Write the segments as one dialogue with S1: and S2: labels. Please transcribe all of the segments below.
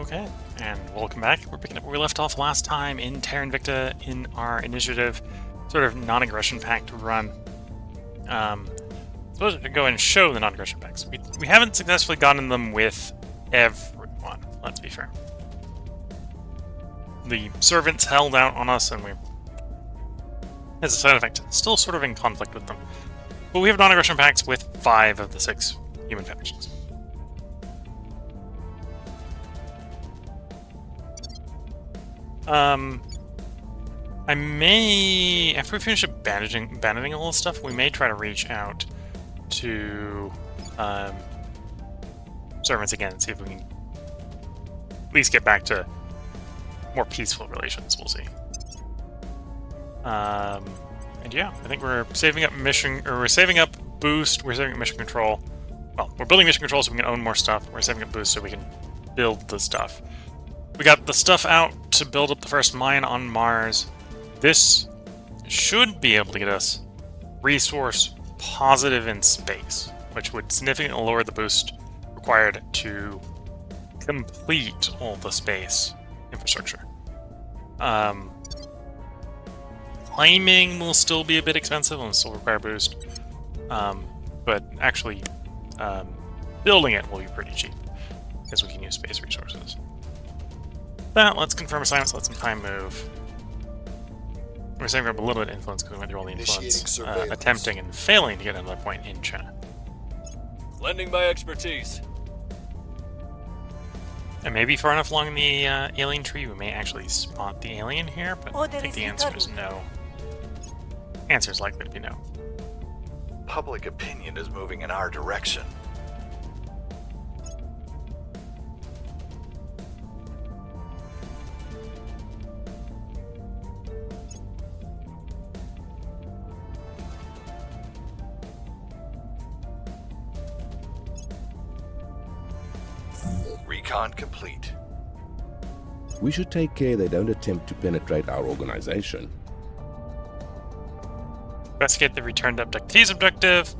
S1: Okay, and welcome back. We're picking up where we left off last time in Terra Invicta in our initiative, sort of non-aggression pact run. Supposed to go and show the non-aggression pacts. We haven't successfully gotten them with everyone, let's be fair. The servants held out on us, and we, as a side effect, still sort of in conflict with them. But we have non-aggression pacts with 5 of the 6 human factions. I may, after we finish abandoning all this stuff, we may try to reach out to servants again and see if we can at least get back to more peaceful relations. We'll see. And yeah, I think we're saving up mission, or we're saving up boost. We're saving up mission control. Well, we're building mission control so we can own more stuff. We're saving up boost so we can build the stuff. We got the stuff out to build up the first mine on Mars. This should be able to get us resource positive in space, which would significantly lower the boost required to complete all the space infrastructure. Climbing will still be a bit expensive and will still require boost, but actually building it will be pretty cheap because we can use space resources. That, let's confirm assignments, let some time move. We're saving up a little bit of influence because we went through all the influence, attempting and failing to get another point in China.
S2: Lending my expertise.
S1: And maybe far enough along the alien tree, we may actually spot the alien here, but I think the answer is no. Answer is likely to be no.
S3: Public opinion is moving in our direction. Recon complete.
S4: We should take care they don't attempt to penetrate our organization.
S1: Investigate the returned abductees objective.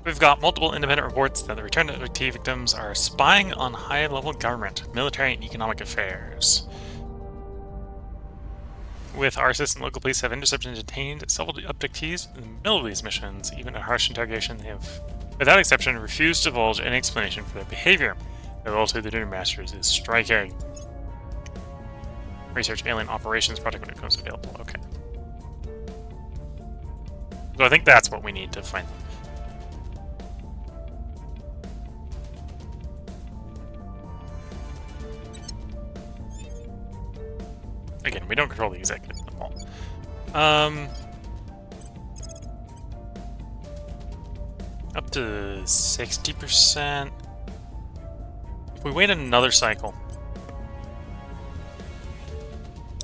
S1: We've got multiple independent reports that the returned abductee victims are spying on high-level government, military, and economic affairs. With RC6 and local police have intercepted and detained several abductees in the middle of these missions. Even at harsh interrogation, they have, without exception, refused to divulge any explanation for their behavior. The loyalty of the Duty Masters is striking. Research alien operations project when it becomes available. Okay. So I think that's what we need to find them. Again, we don't control the executive at all. Up to 60%. If we wait another cycle,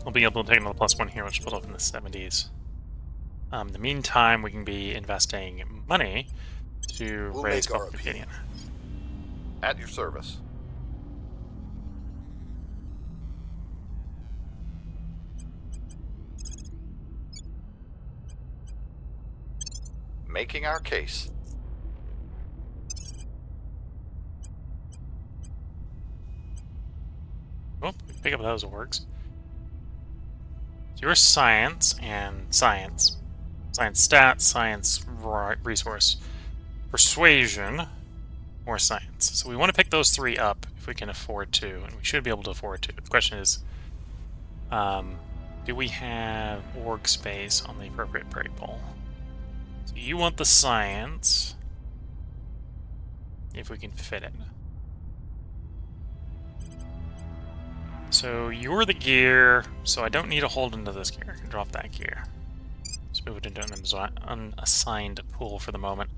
S1: we'll be able to take another +1 here, which will put up in the 70s. In the meantime, we can be investing money to raise public opinion.
S3: At your service. Making our case.
S1: Oh, we can pick up those orgs. So your science and science. Science stats, science resource. Persuasion, or science. So we want to pick those 3 up if we can afford to, and we should be able to afford to. The question is, do we have org space on the appropriate prairie pool? So you want the science, if we can fit it. So you're the gear, so I don't need to hold into this gear. I can drop that gear. Let's move it into an unassigned pool for the moment.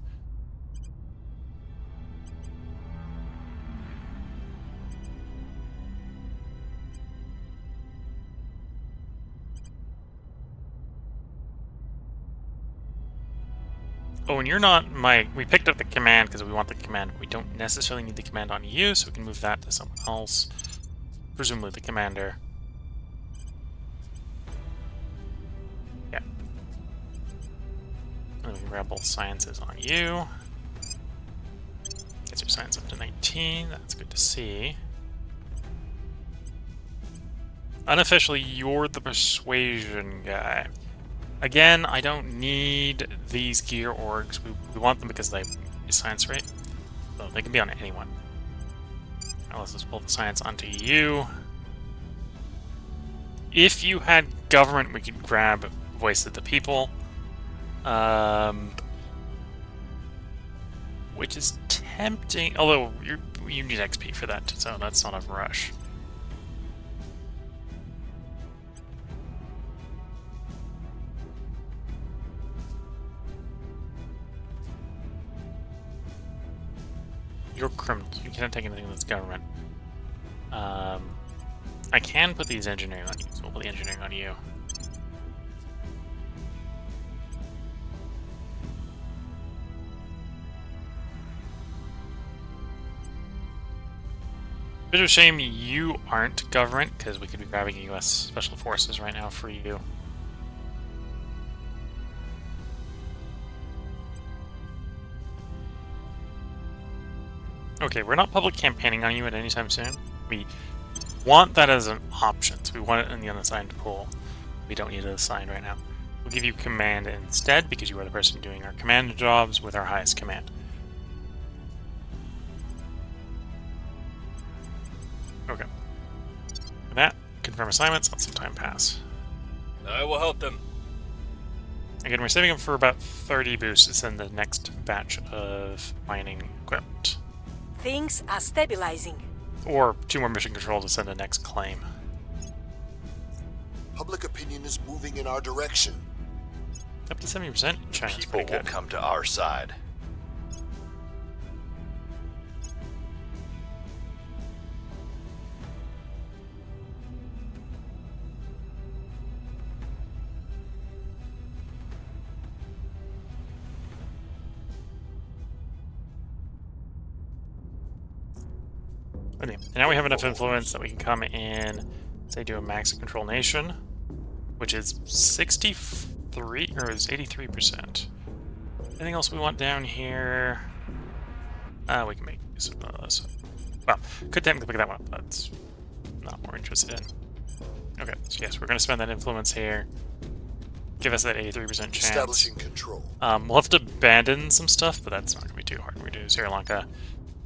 S1: Oh, and you're not we picked up the command because we want the command. We don't necessarily need the command on you, so we can move that to someone else. Presumably the commander. Yeah. And we can grab both sciences on you. Get your science up to 19. That's good to see. Unofficially, you're the persuasion guy. Again, I don't need these gear orgs. We want them because they use science rate. So they can be on anyone. Now let's just pull the science onto you. If you had government, we could grab Voice of the People. Which is tempting, although you need XP for that, so that's not a rush. You're criminals. You cannot take anything that's government. I can put these engineering on you, so we'll put the engineering on you. Bit of a shame you aren't government, because we could be grabbing US Special Forces right now for you. Okay, we're not public campaigning on you at any time soon. We want that as an option, so we want it in the unassigned pool. We don't need it assigned right now. We'll give you command instead, because you are the person doing our command jobs with our highest command. Okay. For that, confirm assignments, let some time pass.
S2: I will help them.
S1: Again, we're saving them for about 30 boosts in the next batch of mining equipment.
S5: Things are stabilizing.
S1: Or 2 more mission control to send a next claim.
S6: Public opinion is moving in our direction.
S1: Up to 70% chance,
S3: People
S1: pretty
S3: will
S1: good.
S3: come to our side.
S1: Okay, and now we have enough influence that we can come in, say, do a max control nation, which is 63 or is 83%. Anything else we want down here? We can make use of those. Well, could technically pick that one up, but that's not what we're interested in. Okay, so yes, we're going to spend that influence here. Give us that 83% chance.
S6: Establishing control.
S1: We'll have to abandon some stuff, but that's not going to be too hard. We do Sri Lanka,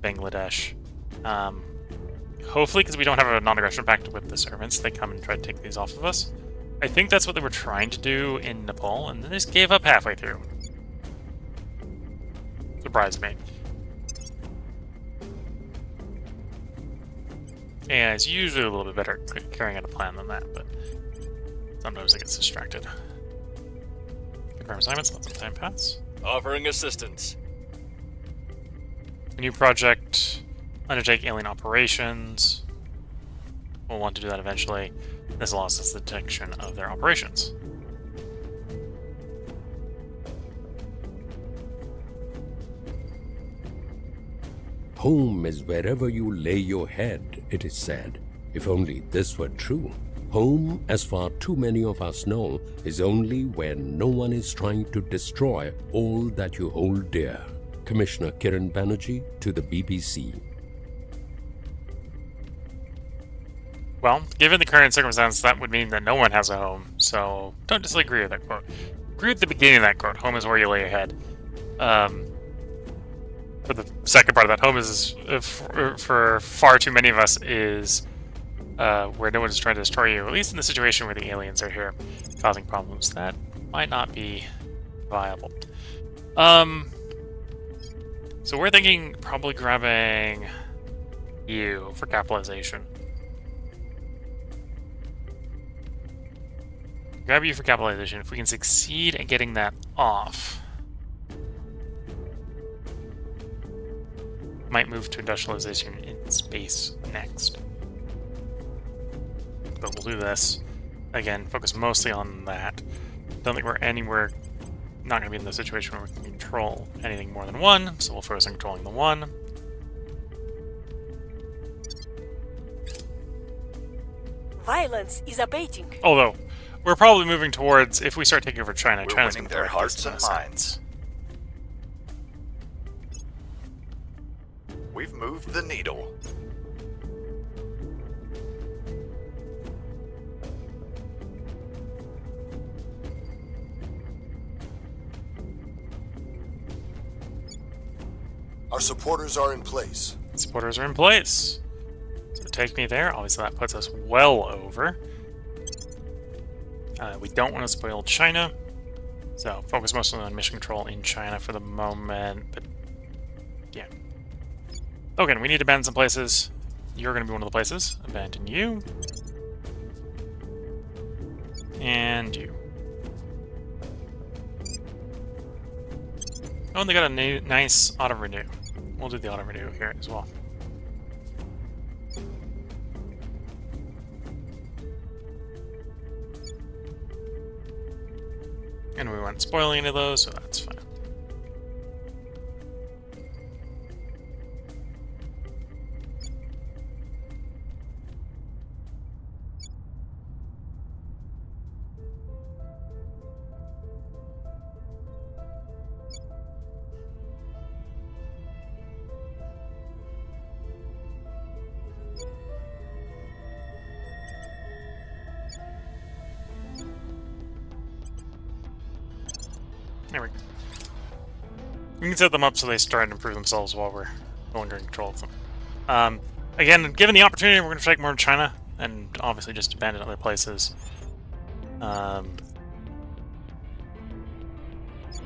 S1: Bangladesh. Hopefully, because we don't have a non-aggression pact with the servants, they come and try to take these off of us. I think that's what they were trying to do in Nepal, and then they just gave up halfway through. Surprised me. Yeah, it's usually a little bit better at carrying out a plan than that, but sometimes it gets distracted. Confirm assignments, let some time pass.
S2: Offering assistance.
S1: A new project, undertake alien operations. We'll want to do that eventually. This allows us the detection of their operations.
S4: Home is wherever you lay your head, it is said. If only this were true. Home, as far too many of us know, is only where no one is trying to destroy all that you hold dear. Commissioner Kiran Banerjee to the BBC.
S1: Well, given the current circumstance, that would mean that no one has a home, so don't disagree with that quote. Agree with the beginning of that quote, home is where you lay your head. For the second part of that, home is, for far too many of us, is where no one is trying to destroy you, at least in the situation where the aliens are here, causing problems. That might not be viable. So we're thinking probably grabbing you for capitalization. Grab you for capitalization. If we can succeed at getting that off, might move to industrialization in space next. But we'll do this. Again, focus mostly on that. Don't think we're anywhere, not going to be in the situation where we can control anything more than one, so we'll focus on controlling the one.
S5: Violence is abating.
S1: Although, we're probably moving towards, if we start taking over China,
S3: We're
S1: China's
S3: winning
S1: going
S3: their
S1: to
S3: hearts and minds. We've moved the needle.
S6: Our supporters are in place.
S1: Supporters are in place. So take me there. Obviously, that puts us well over. We don't want to spoil China. So focus mostly on mission control in China for the moment. But yeah. Okay, we need to abandon some places. You're going to be one of the places. Abandon you. And you. Oh, and they got a nice auto-renew. We'll do the auto-renew here as well. And we weren't spoiling any of those, so that's fine. There we go. We can set them up so they start to improve themselves while we're going under control of them. Again, given the opportunity, we're going to take more of China, and obviously just abandon other places.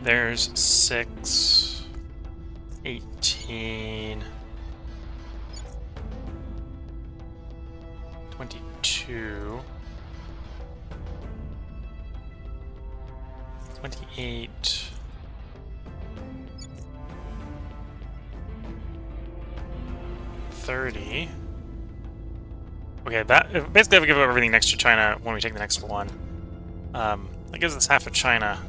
S1: There's 6, 18, 22, 28, 30. Okay, that basically have to give up everything next to China when we take the next one. That gives us half of China.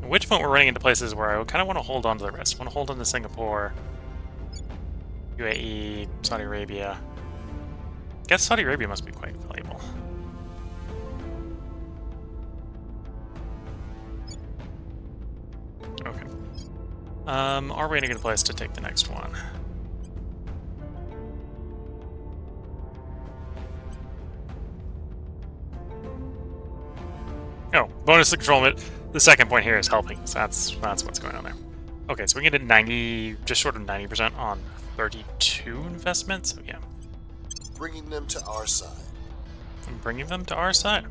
S1: At which point we're running into places where I kind of want to hold on to the rest. I want to hold on to Singapore, UAE, Saudi Arabia. I guess Saudi Arabia must be quite valuable. Okay. Are we in a good place to take the next one? Oh, bonus to control. The second point here is helping, so that's what's going on there. Okay, so we get a 90, just short of 90% on 32 investments. So yeah,
S6: Bringing them to our side.
S1: I'm bringing them to our side.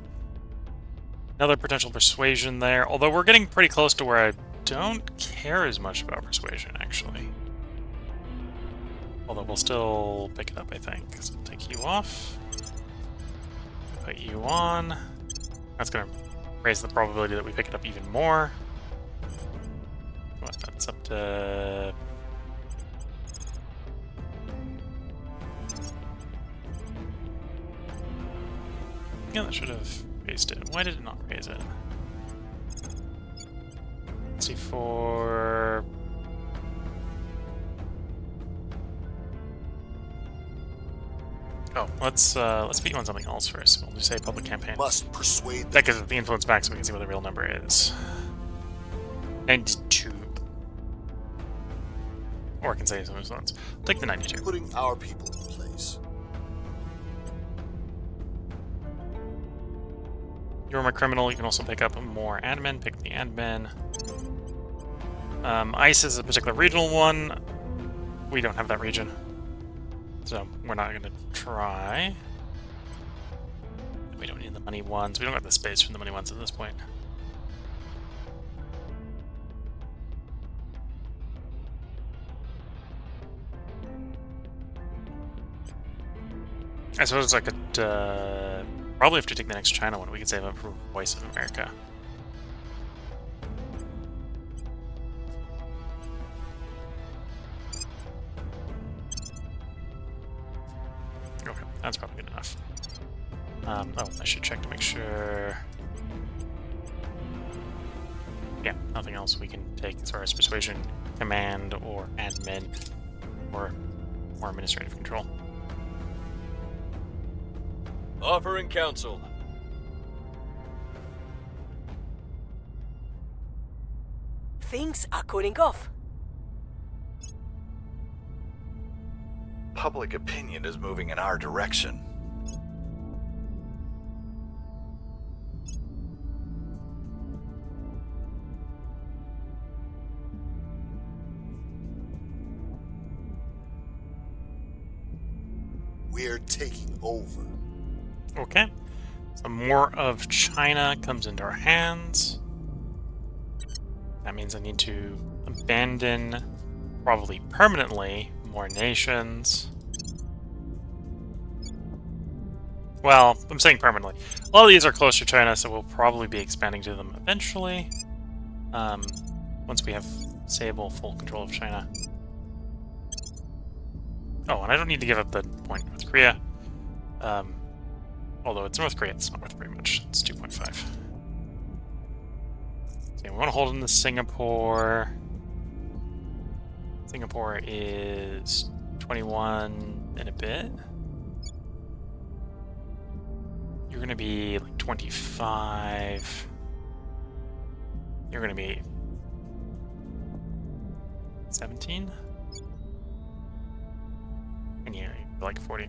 S1: Another potential persuasion there, although we're getting pretty close to where I don't care as much about persuasion, actually. Although we'll still pick it up, I think. So we'll take you off. Put you on. That's going to raise the probability that we pick it up even more. What, that's up to... Yeah, that should have raised it. Why did it not raise it? Let's see, for... Oh, let's beat you on something else first. We'll just say public campaign.
S6: Must persuade
S1: That
S6: them.
S1: gives it the influence back so we can see what the real number is. 92. Or I can say some influence. I'll take the 92.
S6: Putting our people in place.
S1: You're my criminal. You can also pick up more admin. Pick the admin. ICE is a particular regional one. We don't have that region. So we're not going to try. We don't need the money ones. We don't have the space for the money ones at this point. I suppose I could probably have to take the next China one. We could save up for Voice of America. Okay, that's probably good enough. Oh, I should check to make sure. Yeah, nothing else we can take as far as persuasion, command, or admin, or more administrative control.
S2: Offering counsel.
S5: Things are cooling off.
S3: Public opinion is moving in our direction.
S6: We're taking over.
S1: Okay. So more of China comes into our hands. That means I need to abandon, probably permanently, more nations. Well, I'm saying permanently. A lot of these are close to China, so we'll probably be expanding to them eventually. Once we have stable, full control of China. Oh, and I don't need to give up the point North Korea. Although it's North Korea, it's not worth very much. It's 2.5. Okay, we want to hold in the Singapore. Singapore is 21 and a bit. You're going to be like 25. You're going to be 17. And you're like 40.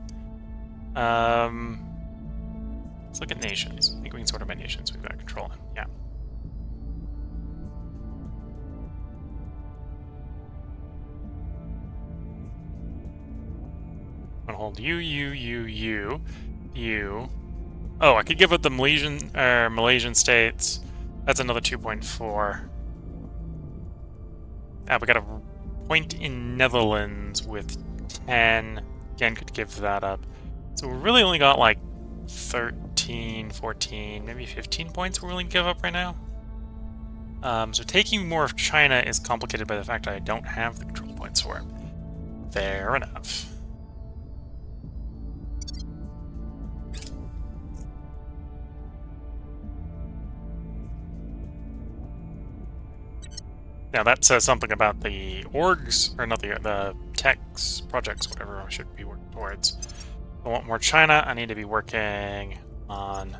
S1: Let's look at nations. I think we can sort them by nations. We've got control. Yeah. I'm gonna hold you. Oh, I could give up the Malaysian states. That's another 2.4. Ah, we got a point in Netherlands with 10. Again, could give that up. So we really only got like 13, 14, maybe 15 points we're willing to give up right now. So taking more of China is complicated by the fact I don't have the control points for it. Fair enough. Now that says something about the orgs, or not the techs, projects, whatever I should be working towards. If I want more China, I need to be working on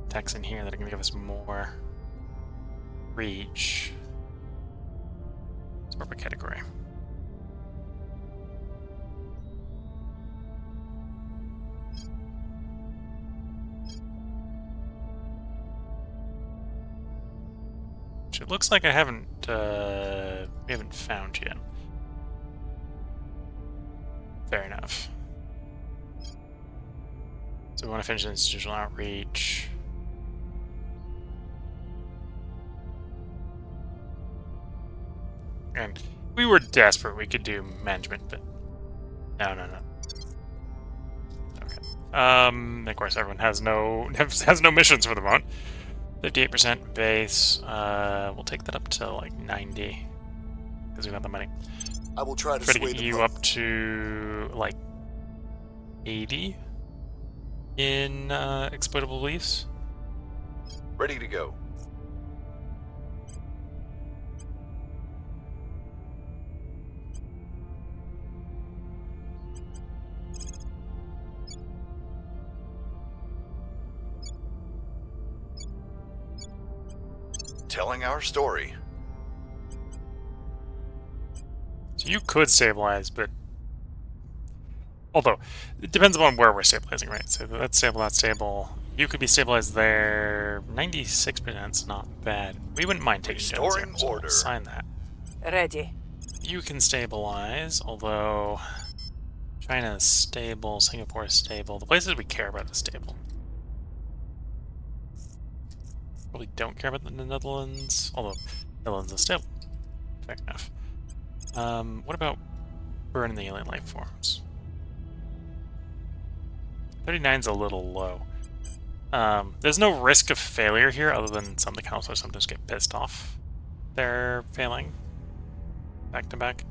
S1: techs in here that are going to give us more reach. Sort by category. Which it looks like I haven't we haven't found yet. Fair enough. So we want to finish institutional outreach. And if we were desperate, we could do management, but no. Okay. Of course, everyone has no missions for the moment. 58% base. We'll take that up to like 90 because we got the money.
S6: I will try to
S1: Try to
S6: sway
S1: get
S6: the
S1: you
S6: public.
S1: up to like 80 in exploitable lease.
S3: Ready to go. Telling our story.
S1: So you could stabilize, but although it depends upon where we're stabilizing, right? So that's stable, that's stable. You could be stabilized there. 96% is not bad. We wouldn't mind taking down
S3: Restoring
S1: zero, so we'll
S3: order.
S1: sign that.
S5: Ready.
S1: You can stabilize, although China is stable, Singapore is stable. The places we care about is stable. Probably don't care about the Netherlands, although Netherlands is stable. Fair enough. What about burning the alien life forms? 39's a little low. There's no risk of failure here other than some of the counselors sometimes get pissed off. They're failing. Back to back.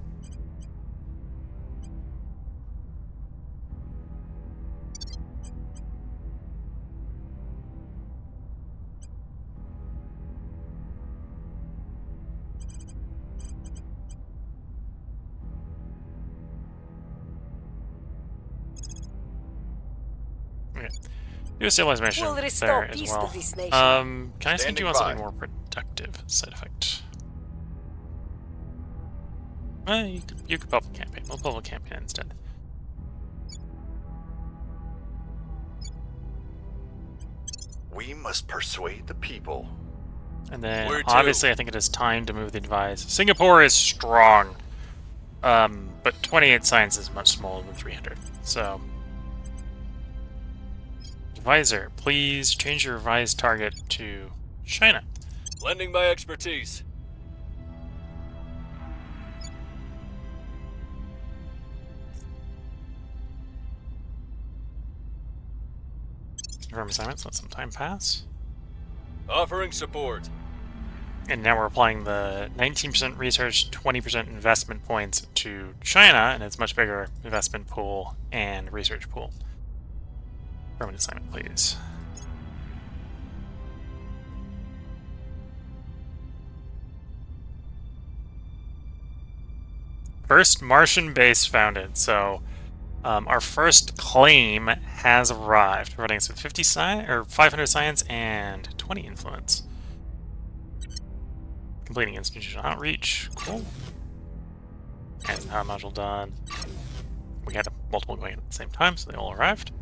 S1: Okay. Do a civilization
S5: We'll
S1: there
S5: restore
S1: as
S5: peace
S1: well.
S5: to this nation.
S1: Can I send
S3: Standing
S1: you on
S3: by.
S1: something more productive side effect? Well, you could public campaign. We'll public campaign instead.
S3: We must persuade the people.
S1: And then,
S2: Where to?
S1: obviously, I think it is time to move the advise. Singapore is strong, but 28 science is much smaller than 300. So, Advisor, please change your revised target to China.
S2: Lending my expertise.
S1: Confirm assignments, let some time pass.
S2: Offering support.
S1: And now we're applying the 19% research, 20% investment points to China, and it's much bigger investment pool and research pool. Permanent assignment, please. First Martian base founded, so our first claim has arrived. We're running some 50 science or 500 science and 20 influence. Completing institutional outreach. Cool. And power module done. We had multiple going at the same time, so they all arrived.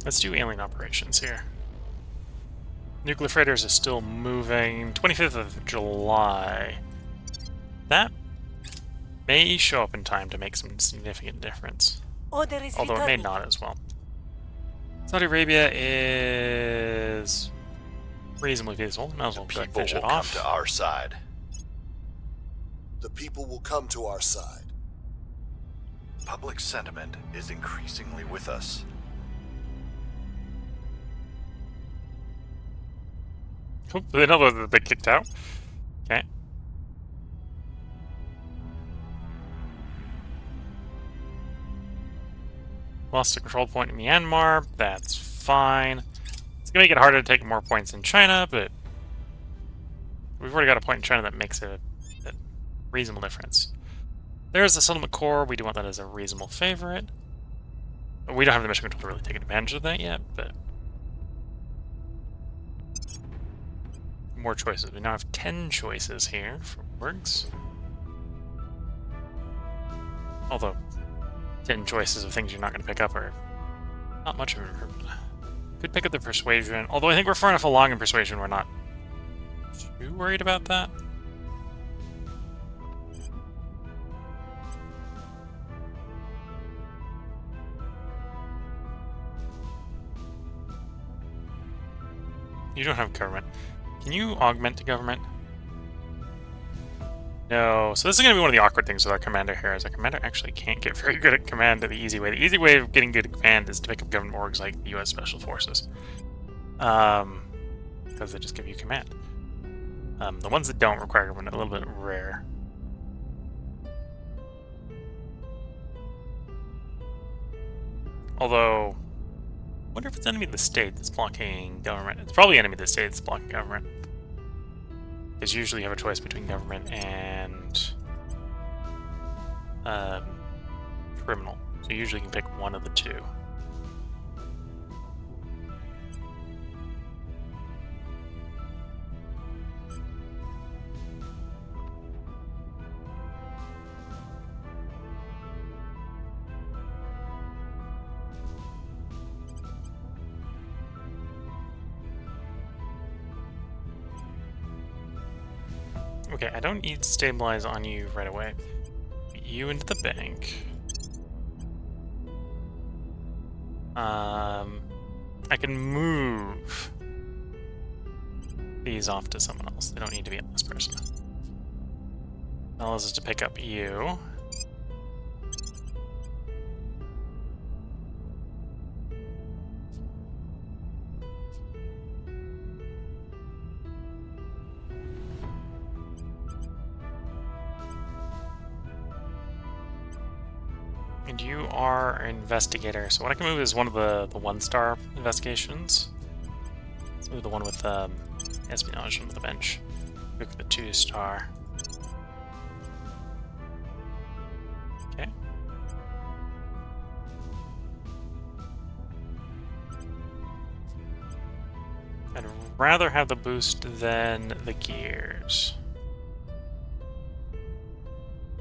S1: Let's do alien operations here. Nuclear freighters are still moving. 25th of July. That may show up in time to make some significant difference.
S5: Order is
S1: Although it may
S5: returning.
S1: not as well. Saudi Arabia is reasonably feasible. Might as well
S3: People
S1: finish
S3: will
S1: it
S3: come
S1: off.
S3: to our side.
S6: The people will come to our side.
S3: Public sentiment is increasingly with us.
S1: Cool. They know that they kicked out. Okay. Lost a control point in Myanmar. That's fine. It's gonna make it harder to take more points in China, but we've already got a point in China that makes a reasonable difference. There's the settlement core. We do want that as a reasonable favorite. We don't have the mission control to really take advantage of that yet, but more choices. We now have 10 choices here for works. Although 10 choices of things you're not going to pick up are not much of an improvement. Could pick up the persuasion, although I think we're far enough along in persuasion we're not too worried about that. You don't have government. Can you augment to government? No. So this is going to be one of the awkward things with our commander here, is our commander actually can't get very good at command the easy way. The easy way of getting good at command is to pick up government orgs like the U.S. Special Forces. Because they just give you command. The ones that don't require government are a little bit rare. Although, I wonder if it's enemy of the state that's blocking government. It's probably enemy of the state that's blocking government. Because usually you have a choice between government and criminal. So usually you can pick one of the two. Okay, I don't need to stabilize on you right away. Put you into the bank. I can move these off to someone else. They don't need to be on this person. Allows us to pick up you. And you are an investigator. So what I can move is one of the 1-star investigations. Let's move the one with espionage onto the bench. Pick the 2-star. Okay. And rather have the boost than the gears.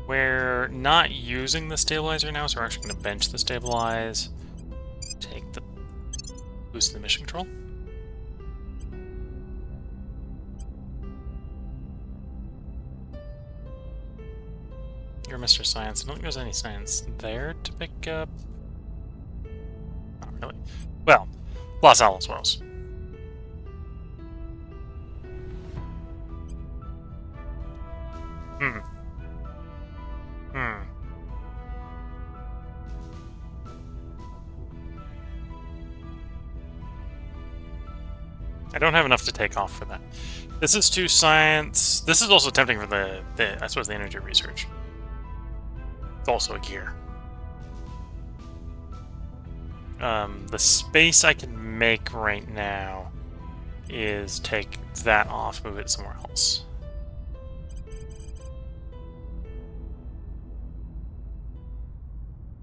S1: We're not using the stabilizer now, so we're actually going to bench the stabilize. Take the boost of the mission control. You're Mr. Science. I don't think there's any science there to pick up. Not really. Well, Los Alamos. I don't have enough to take off for that. This is 2 science. This is also tempting for the I suppose, the energy research. It's also a gear. The space I can make right now is take that off, move it somewhere else.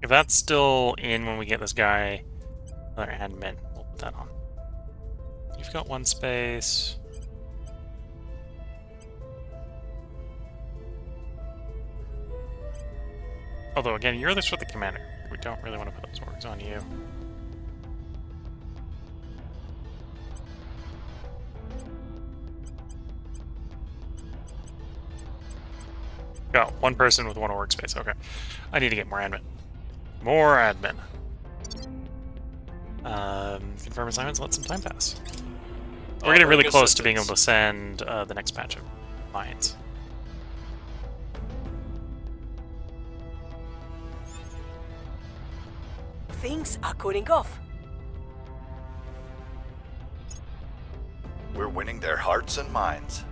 S1: If that's still in when we get this guy, another admin, we'll put that on. You've got 1 space. Although, again, you're this with the commander. We don't really want to put those works on you. Got 1 person with 1 workspace. Okay. I need to get more admin. More admin. Confirm assignments, let some time pass. We're getting really close to being able to send the next batch of mines.
S5: Things are cooling off.
S3: We're winning their hearts and minds.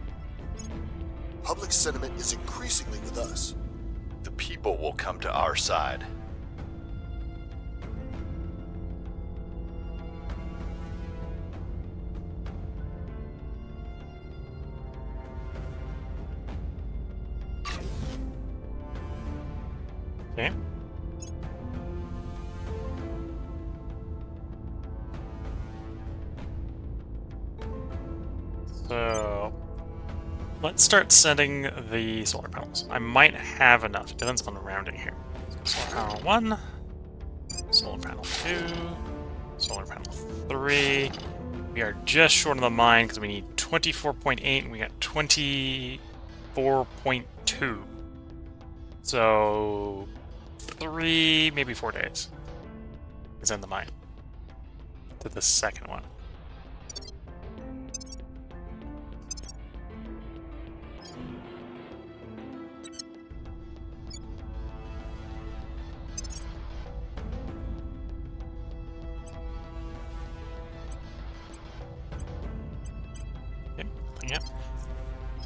S6: Public sentiment is increasingly with us.
S3: The people will come to our side.
S1: Okay. So let's start sending the solar panels. I might have enough. It depends on the rounding here. Solar panel 1, solar panel 2, solar panel 3. We are just short of the mine because we need 24.8 and we got 24.2. So 3, maybe 4 days is in the mine to the second one. Okay, nothing yet.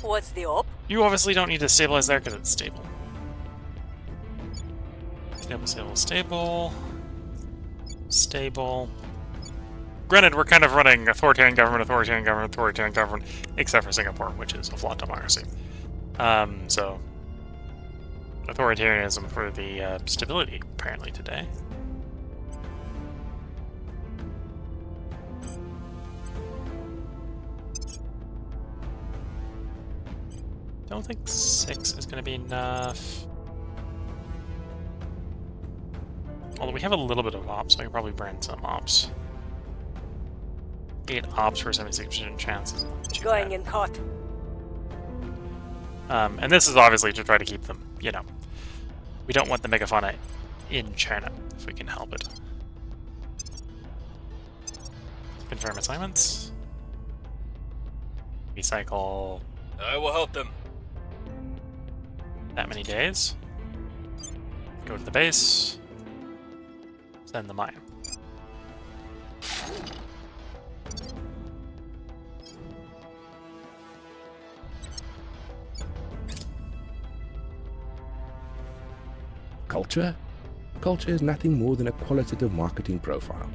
S5: What's the op?
S1: You obviously don't need to stabilize there because it's stable. Stable, stable, stable. Stable. Granted, we're kind of running authoritarian government, authoritarian government, authoritarian government, except for Singapore, which is a flawed democracy. So, authoritarianism for the stability, apparently, today. Don't think 6 is going to be enough. Although we have a little bit of ops, so I can probably burn some ops. 8 ops for 76% chances.
S5: Going in hot.
S1: And this is obviously to try to keep them, you know. We don't want the megafauna in China, if we can help it. Confirm assignments. Recycle.
S2: I will help them.
S1: That many days. Go to the base. Send the mine.
S7: Culture? Culture is nothing more than a qualitative marketing profile.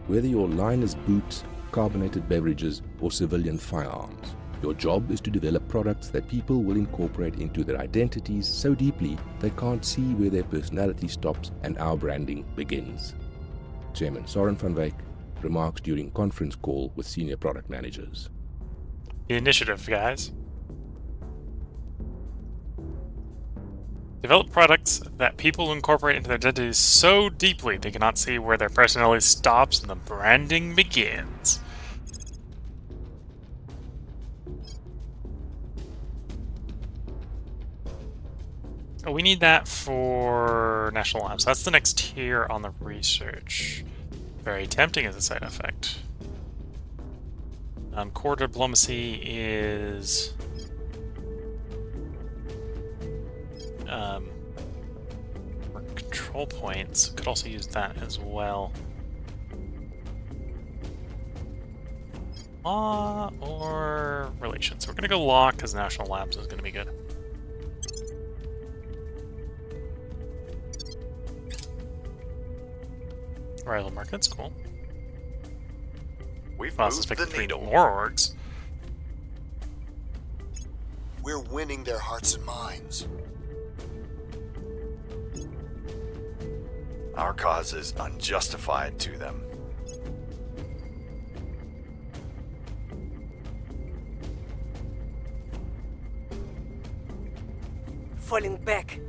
S7: Whether your line is boots, carbonated beverages, or civilian firearms, your job is to develop products that people will incorporate into their identities so deeply they can't see where their personality stops and our branding begins. Chairman Soren van Wyk remarks during conference call with senior product managers.
S1: the initiative, guys. Develop products that people incorporate into their identities so deeply they cannot see where their personality stops and the branding begins. Oh, we need that for National Labs. That's the next tier on the research. Very tempting as a side effect. Core diplomacy is... for control points. Could also use that as well. Law or relations. We're gonna go law because National Labs is gonna be good. Rival markets, cool.
S3: We've
S1: Well, I
S3: moved
S1: suspect
S3: the
S1: 3
S3: needle.
S1: more orgs.
S6: We're winning their hearts and minds.
S3: Our cause is unjustified to them.
S5: Falling back.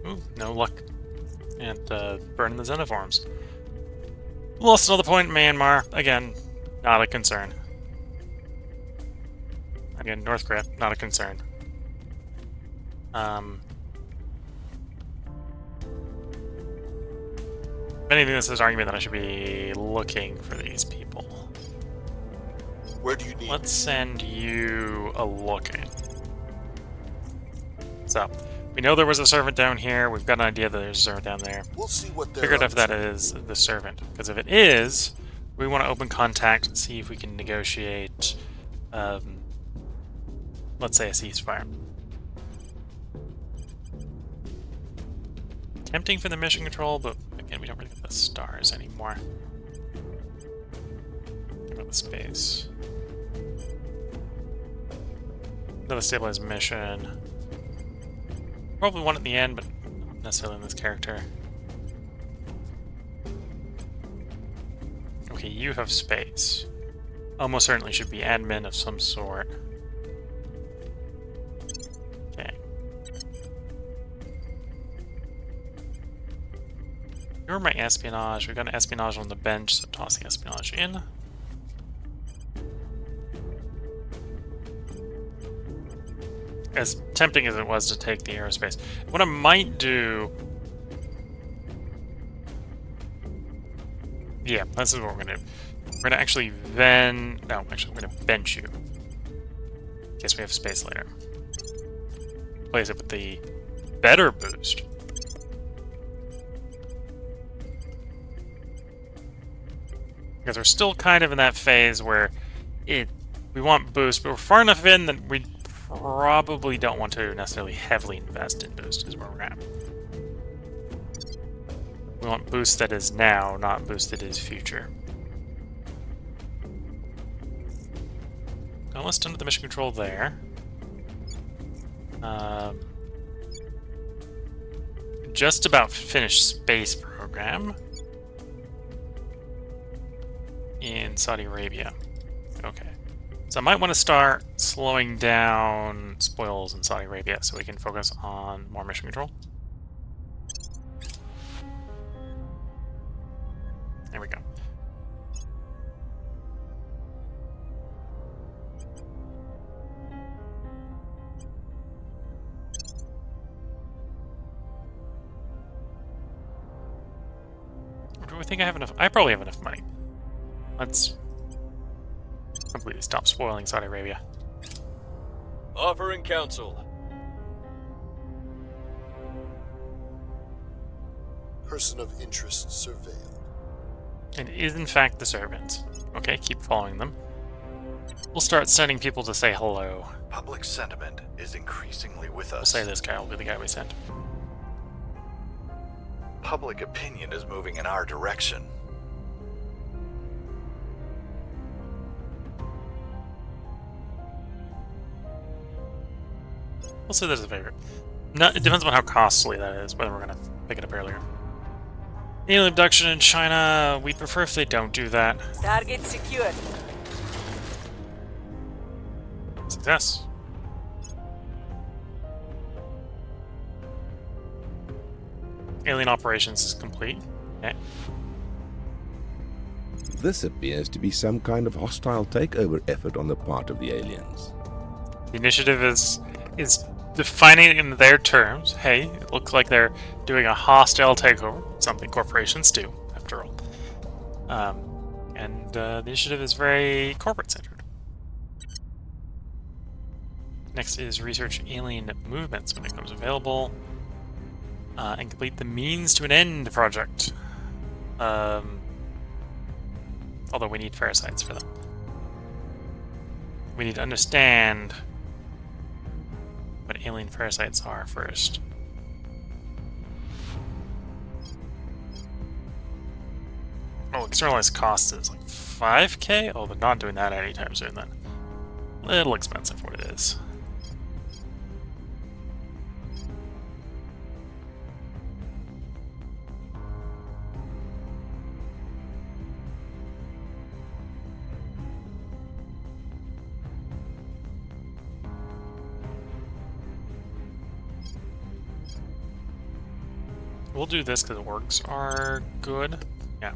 S1: Ooh, no luck. And burning the xenoforms. Lost another point in Myanmar. Again, not a concern. Again, North Korea, not a concern. If anything, this is an argument that I should be looking for these people.
S6: Where do you need
S1: Let's send you a looking. So, we know there was a servant down here. We've got an idea that there's a servant down there.
S6: We'll see what they're
S1: Figured
S6: up
S1: if that
S6: to.
S1: is the servant. Because if it is, we want to open contact and see if we can negotiate, let's say, a ceasefire. Tempting for the mission control, but again, we don't really get the stars anymore. Give it the space. Another stabilized mission. Probably one at the end, but not necessarily in this character. Okay, you have space. Almost certainly should be admin of some sort. Okay. You're my espionage. We've got an espionage on the bench, so toss the espionage in. As tempting as it was to take the aerospace. What I might do... Yeah, this is what we're going to do. We're going to actually then... No, actually, we're going to bench you. In case we have space later. Plays it with the better boost. Because we're still kind of in that phase where we want boost, but we're far enough in that we probably don't want to necessarily heavily invest in boost is where we're at. We want boost that is now, not boost that is future. Almost done with the mission control there. Just about finished space program in Saudi Arabia. Okay. So I might want to start slowing down spoils in Saudi Arabia so we can focus on more mission control. There we go. Do I think I have enough? I probably have enough money. Let's completely stop spoiling Saudi Arabia.
S2: Offering counsel.
S6: Person of interest surveilled.
S1: It is in fact the servants. Okay, keep following them. We'll start sending people to say hello.
S3: Public sentiment is increasingly with us.
S1: We'll say this guy will be the guy we sent.
S3: Public opinion is moving in our direction.
S1: We'll say there's a favorite. No, it depends on how costly that is, whether we're going to pick it up earlier. Alien abduction in China, we prefer if they don't do that.
S5: Target secured.
S1: Success. Alien operations is complete. Okay.
S7: This appears to be some kind of hostile takeover effort on the part of the aliens.
S1: The initiative is defining it in their terms. Hey, it looks like they're doing a hostile takeover, something corporations do, after all. And the initiative is very corporate-centered. Next is research alien movements when it becomes available. And complete the means to an end project. Although we need parasites for them. We need to understand what alien parasites are first. Oh, externalized cost is like 5k? Oh, they're not doing that anytime soon then. A little expensive for what it is. We'll do this because orcs are good. Yeah.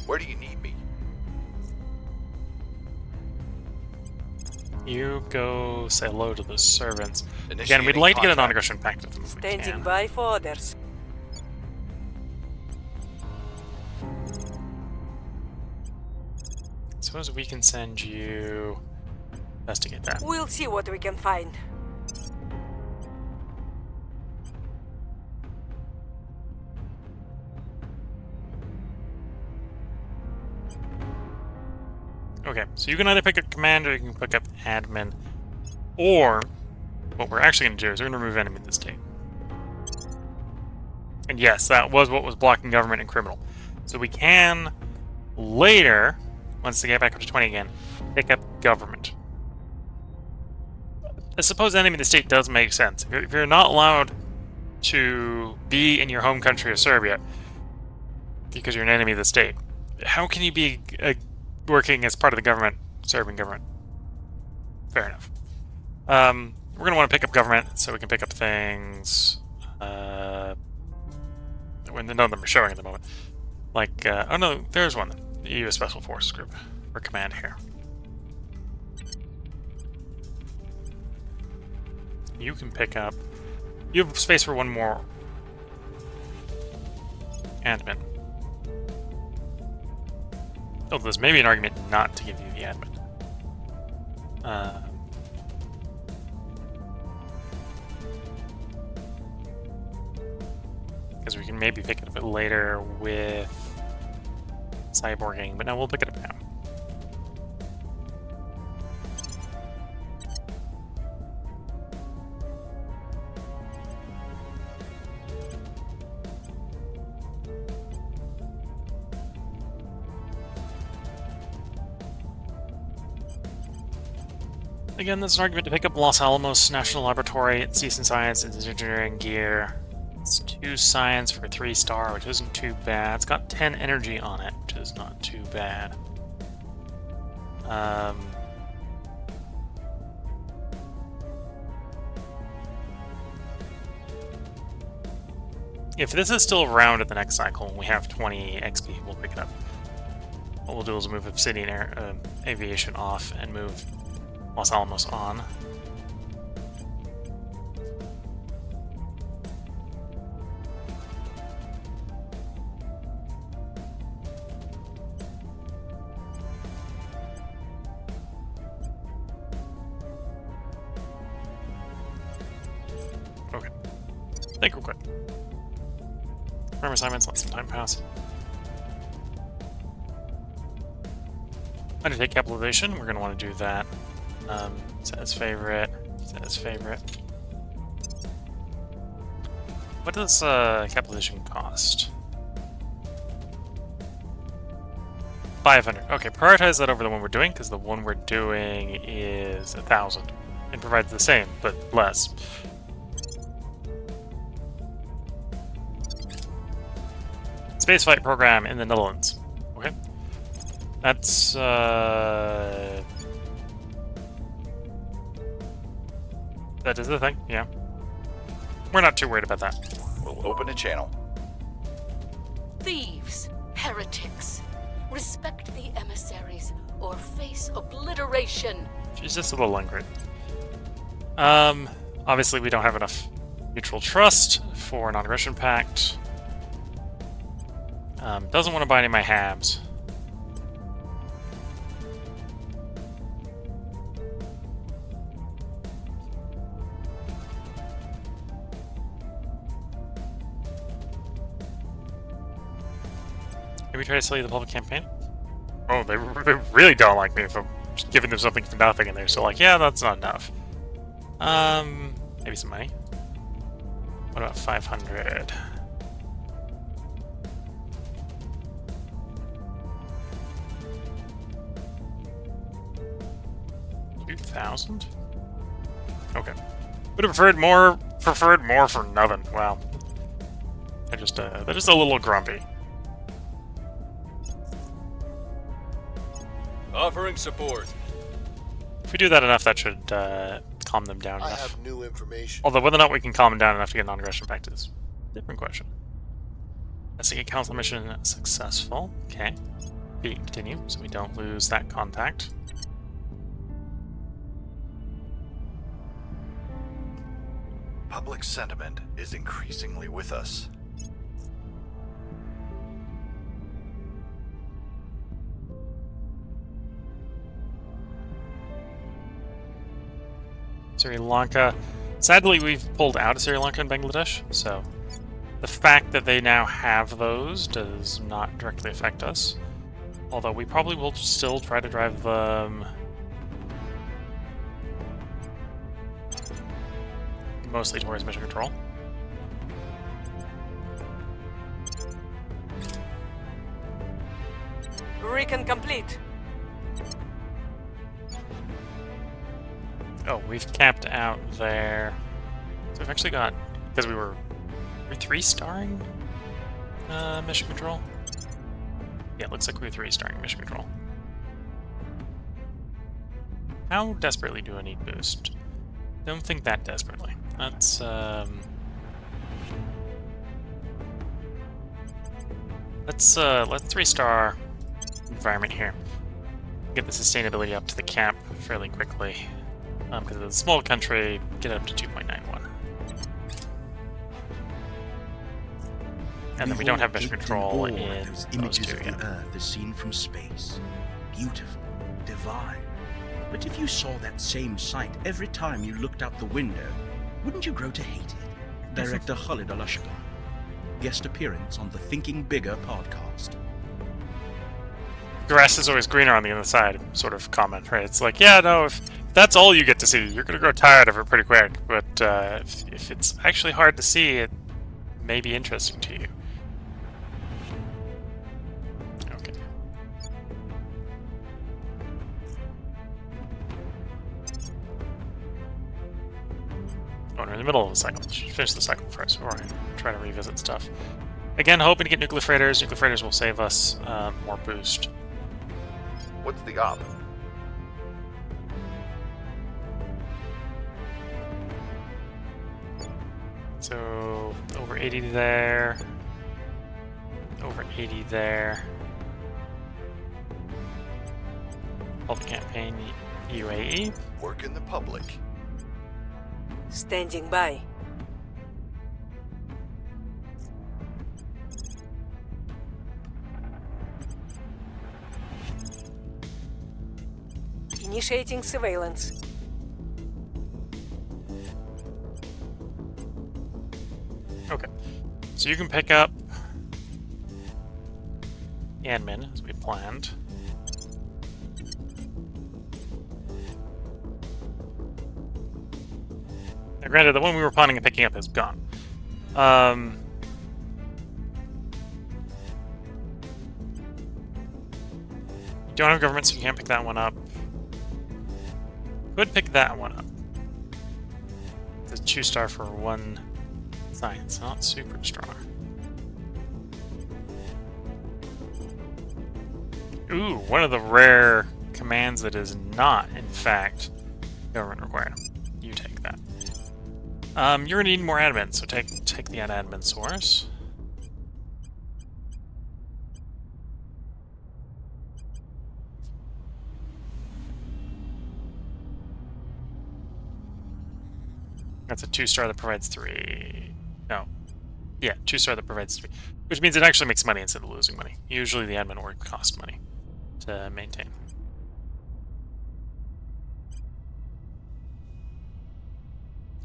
S3: Where do you need me?
S1: You go say hello to the servants. Again, we'd
S3: Initiating
S1: like to get a
S3: contact.
S1: non-aggression pact with them if we
S5: Standing
S1: can.
S5: by for orders.
S1: Suppose we can send you investigate that.
S5: We'll see what we can find.
S1: Okay, so you can either pick up command or you can pick up admin. Or, what we're actually going to do is we're going to remove enemy in the state. And yes, that was what was blocking government and criminal. So we can, later, once they get back up to 20 again, pick up government. I suppose enemy in the state does make sense. If you're not allowed to be in your home country of Serbia because you're an enemy of the state, how can you be working as part of the government, Serbian government? Fair enough. We're going to want to pick up government so we can pick up things. When none of them are showing at the moment. Like, oh no, there's one. The EU Special Forces Group for command here. You can pick up. You have space for one more admin. Oh, there's maybe an argument not to give you the admin. Because we can maybe pick it up later with cyborging, but no, we'll pick it up now. Again, there's an argument to pick up Los Alamos National Laboratory. It's decent science, it's engineering gear. It's 2 science for 3-star, which isn't too bad. It's got 10 energy on it, which is not too bad. If this is still around at the next cycle and we have 20 XP, we'll pick it up. What we'll do is move Obsidian Aviation off and move Los Alamos on. Okay. I think we're good. Farm assignments, let some time pass. Undertake capitalization, we're going to want to do that. Set as favorite, set as favorite. What does capitalization cost? 500. Okay, prioritize that over the one we're doing, because the one we're doing is 1,000. And provides the same, but less. spaceflight program in the Netherlands. Okay. That's, that is the thing, yeah. We're not too worried about that.
S3: We'll open a channel.
S8: Thieves, heretics, respect the emissaries or face obliteration.
S1: She's just a little angry. Obviously we don't have enough mutual trust for a non-aggression pact. Doesn't want to buy any of my habs. Maybe try to sell you the public campaign? Oh, they really don't like me if I'm just giving them something for nothing and they're still like, yeah, that's not enough. Maybe some money. What about 500? 2,000? Okay. Would have preferred more for nothing. Wow. They're just a little grumpy.
S2: Offering support.
S1: If we do that enough, that should calm them down
S6: I
S1: enough.
S6: have new information.
S1: Although whether or not we can calm them down enough to get a non-aggression pact is a different question. Investigate council mission successful. Okay. Continue, so we don't lose that contact.
S3: Public sentiment is increasingly with us.
S1: Sri Lanka. Sadly, we've pulled out of Sri Lanka and Bangladesh, so the fact that they now have those does not directly affect us. Although we probably will still try to drive them mostly towards mission control.
S5: Recon complete.
S1: Oh, we've capped out there. So we've actually got, because we're 3-starring mission control. Yeah, it looks like we're 3-starring mission control. How desperately do I need boost? Don't think that desperately. Let's 3-star environment here. Get the sustainability up to the cap fairly quickly. Because it's a small country, get it up to 2.91. And then we don't have mission control in
S9: those
S1: those
S9: images
S1: two
S9: of
S1: yet.
S9: the Earth as seen from space. Beautiful, divine. But if you saw that same sight every time you looked out the window, wouldn't you grow to hate it? Director Khalid Al-Ashqar. Guest appearance on the Thinking Bigger podcast.
S1: Grass is always greener on the other side sort of comment, right? It's like, yeah, no, if that's all you get to see, you're going to grow tired of it pretty quick. But if it's actually hard to see, it may be interesting to you. Okay. Oh, we're in the middle of the cycle. Let's finish the cycle first. All right, try to revisit stuff. Again, hoping to get nuclear freighters. Nuclear freighters will save us more boost.
S3: What's the op?
S1: So, over 80 there. Over 80 there. All the campaign UAE.
S3: Work in the public.
S5: Standing by. Initiating surveillance.
S1: Okay. So you can pick up Yanmin, as we planned. Now, granted, the one we were planning on picking up is gone. You don't have government, so you can't pick that one up. Could pick that one up. It's a 2-star for 1 science, not super strong. Ooh, one of the rare commands that is not, in fact, government required. You take that. You're gonna need more admin, so take the admin source. That's a 2-star that provides 3. No. Yeah, 2-star that provides 3. Which means it actually makes money instead of losing money. Usually the admin work costs money to maintain.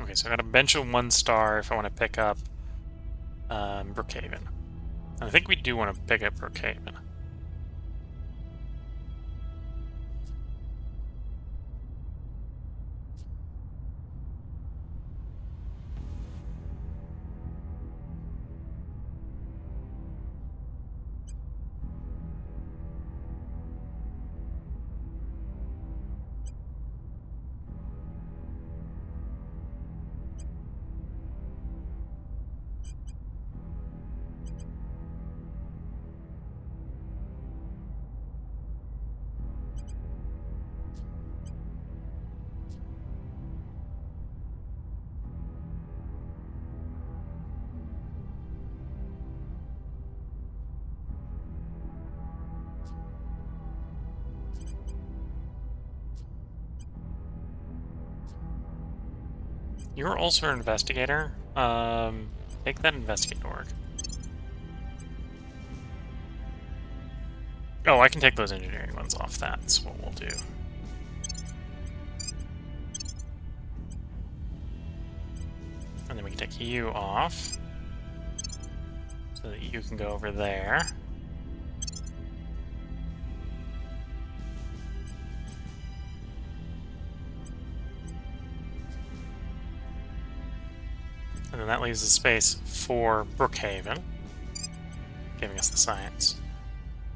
S1: Okay, so I got a bench of 1-star if I want to pick up Brookhaven. And I think we do want to pick up Brookhaven. You're also an investigator. Take that investigate org. Oh, I can take those engineering ones off. That's what we'll do. And then we can take you off, so that you can go over there. And then that leaves the space for Brookhaven, giving us the science.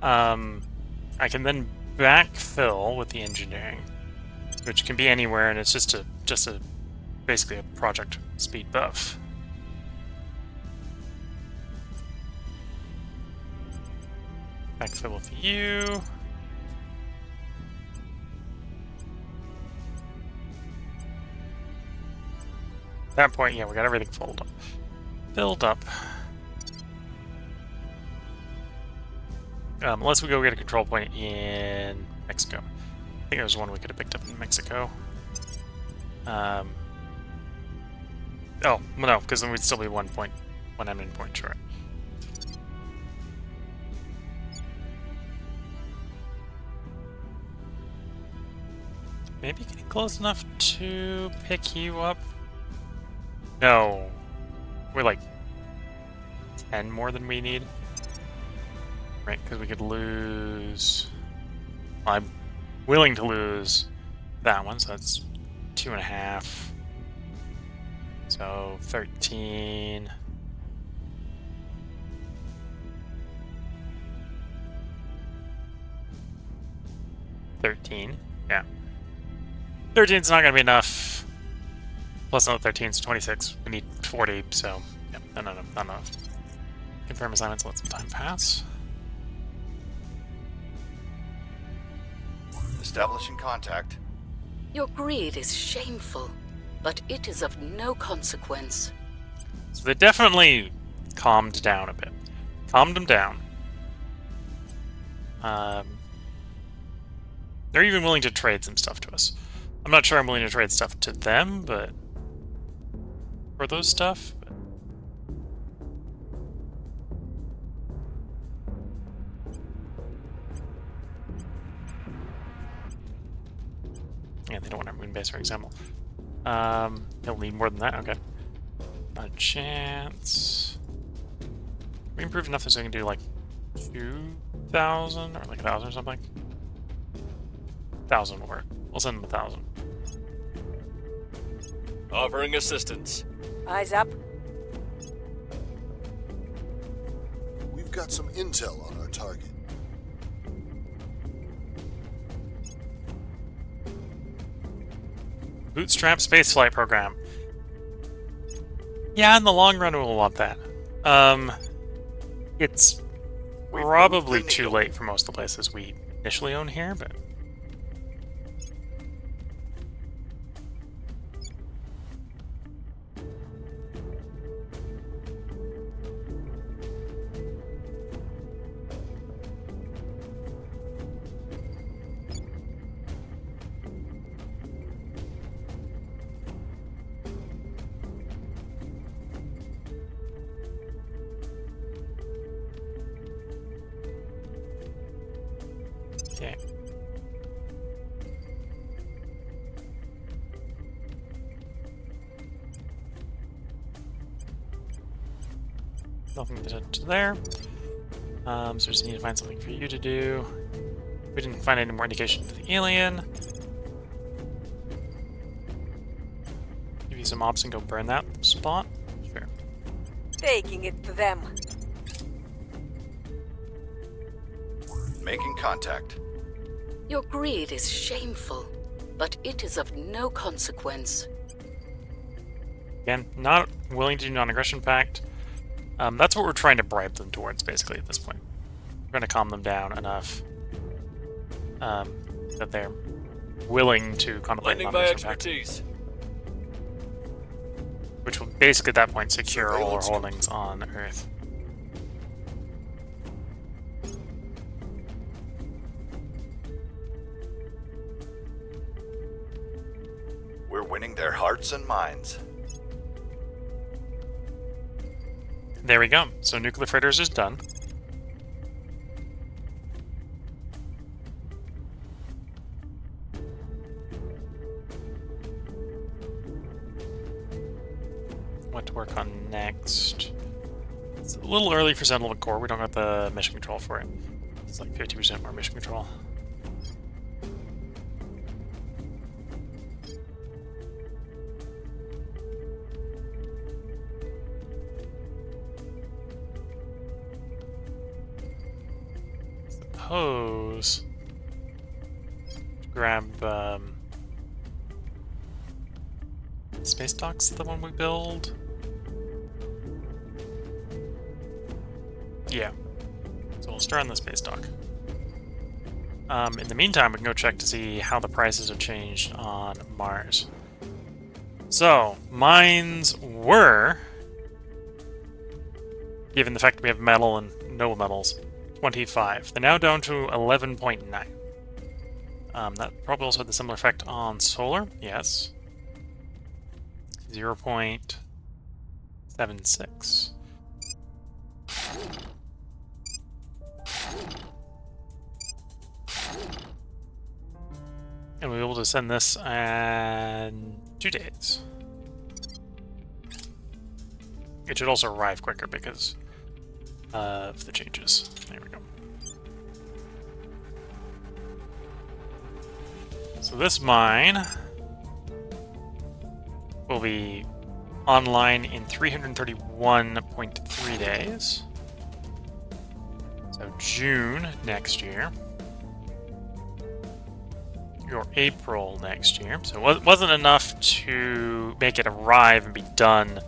S1: I can then backfill with the engineering, which can be anywhere, and it's just basically a project speed buff. Backfill with you. At that point, yeah, we got everything filled up. Unless we go get a control point in Mexico. I think there was one we could have picked up in Mexico. Oh, well, no, because then we'd still be one admin point short. Maybe getting close enough to pick you up. No, we're like 10 more than we need. Right, because we could lose... I'm willing to lose that one, so that's 2.5. So 13. Yeah. 13's not going to be enough. Plus another 13 is 26. We need 40, so yeah, not enough. Confirm assignments, let some time pass.
S3: Establishing contact.
S8: Your greed is shameful, but it is of no consequence.
S1: So they definitely calmed down a bit. Calmed them down. They're even willing to trade some stuff to us. I'm not sure I'm willing to trade stuff to them, but... for those stuff, but... yeah, they don't want our moon base, for example. He'll need more than that, okay. Not a chance. We improved enough so we can do like 2,000 or like 1,000 or something. 1,000 will work. We'll send them 1,000.
S2: Offering assistance.
S5: Eyes up.
S6: We've got some intel on our target.
S1: Bootstrap spaceflight program. Yeah, in the long run we'll want that. It's probably too late for most of the places we initially own here, but okay. Nothing to there. So we just need to find something for you to do. We didn't find any more indication of the alien. Give you some ops and go burn that spot. Sure.
S5: Taking it to them.
S3: Making contact.
S8: Your greed is shameful, but it is of no consequence.
S1: Again, not willing to do non-aggression pact. That's what we're trying to bribe them towards, basically, at this point. We're trying to calm them down enough that they're willing to contemplate
S2: Lending my
S1: non-aggression pact,
S2: expertise.
S1: which will basically at that point secure all our
S6: Surveillance
S1: holdings on Earth.
S3: We're winning their hearts and minds.
S1: There we go. So nuclear freighters is done. What to work on next? It's a little early for Sentinel Core. We don't got the mission control for it. It's like 50% more mission control. Suppose grab space dock's the one we build. Yeah. So we'll start on the space dock. In the meantime, we can go check to see how the prices have changed on Mars. So, mines were, given the fact that we have metal and no metals, 25. They're now down to 11.9. That probably also had the similar effect on solar. Yes. 0.76. And we'll be able to send this in 2 days. It should also arrive quicker because of the changes. There we go. So this mine will be online in 331.3 days. So June next year. Or April next year. So it wasn't enough to make it arrive and be done